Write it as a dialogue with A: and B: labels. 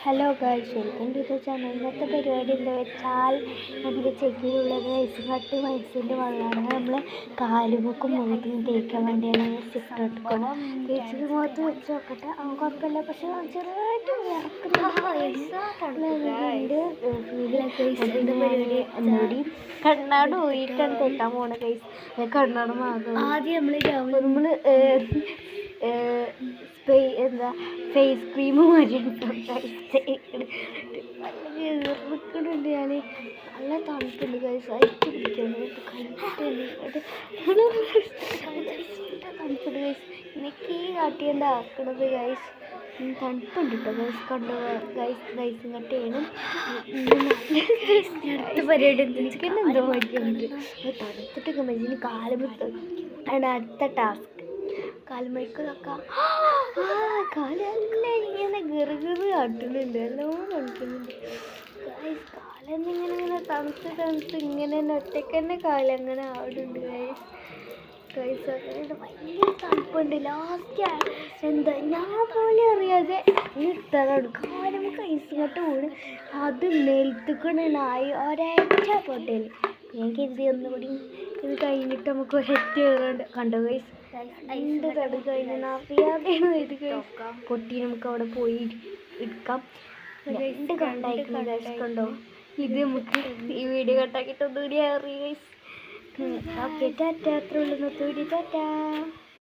A: Hello guys, welcome to the channel. ഇന്നത്തെ പരിപാടി എന്താ വെച്ചാൽ നമ്മുടെ ചെക്കിലുള്ളത് ഐസുകട്ട് മൈസിൻ്റെ വെള്ളമാണ്. നമ്മൾ കാലുമുക്കും മുഖത്തും തേക്കാൻ വേണ്ടിയാണ് സ്റ്റിക്കർ എടുക്കണം. തേച്ചിട്ട് മുഖത്ത് വെച്ച് നോക്കട്ടെ, കുഴപ്പമില്ല. പക്ഷെ ചെറുതായിട്ട് ഒന്നുകൂടി കണ്ണാട് ഊരിട്ടാണ് തേക്കാൻ പോണ ഗൈസ്. കണ്ണാട് മാത്രം ആദ്യം നമ്മൾ എന്താ ഫേസ് ക്രീം മാറ്റിയിട്ടുണ്ട്. നിൽക്കുന്നുണ്ട് ഞാൻ. നല്ല തണുപ്പുണ്ട് ഗൈസ്. അയച്ച് പിടിക്കുന്നത് തണുപ്പുണ്ട് ഗൈസ്. എനിക്ക് കാട്ടിയെന്താ ആക്കണത് ഗൈസ്. തണുപ്പുണ്ട് കേട്ടോ ഗൈസ്. കണ്ടോ ഗൈസും കട്ടിയാണ്. അടുത്ത പരിപാടി എന്തോ മാറ്റിയുണ്ട്. തണുത്തിട്ടൊക്കെ മനുഷ്യന് കാലുമുട്ട് ആണ് അടുത്ത ടാസ്ക്. കാലുമൈക്കൊക്കെ കാലല്ല ഇങ്ങനെ ഗിറുകിറ് കാട്ടുന്നുണ്ട്. എല്ലാം തണുക്കുന്നുണ്ട് ഗൈസ്. കാലെന്നിങ്ങനെ തണുത്ത് ഇങ്ങനെ തന്നെ ഒറ്റയ്ക്ക് തന്നെ കാലങ്ങനെ ആവുന്നുണ്ട് ഗൈസ്. അങ്ങനെ ഭയങ്കര തണുപ്പുണ്ട്. ലാസ്റ്റ് എന്താ ഞാൻ പോലെ അറിയാതെ ഇട്ടതാണ് കാലം കൈസ് കട്ട് പോണ്. അത് നെൽത്തുക്കണായി ഒരൊറ്റ പൊട്ടൽ. ഞാൻ കരുതി ഒന്നുകൂടി ഇത് കഴിഞ്ഞിട്ട് നമുക്ക് ഒരൊറ്റ കണ്ടോ ഗൈസ്. രണ്ട് തടു കഴിഞ്ഞാൽ അറിയാതെയാണ് ഇത് പൊട്ടി. നമുക്ക് അവിടെ പോയി എടുക്കാം. രണ്ട് കണ്ടായിരിക്കണം ഗൈസ്. കണ്ടോ, ഇത് നമുക്ക് ഈ വീഡിയോ കട്ടാക്കിയിട്ട് ഒന്നുകൂടി അറിയാം ഗൈസ്. ഓക്കെ, ടാറ്റ. അത്ര ഉള്ളൂ. ടാറ്റ.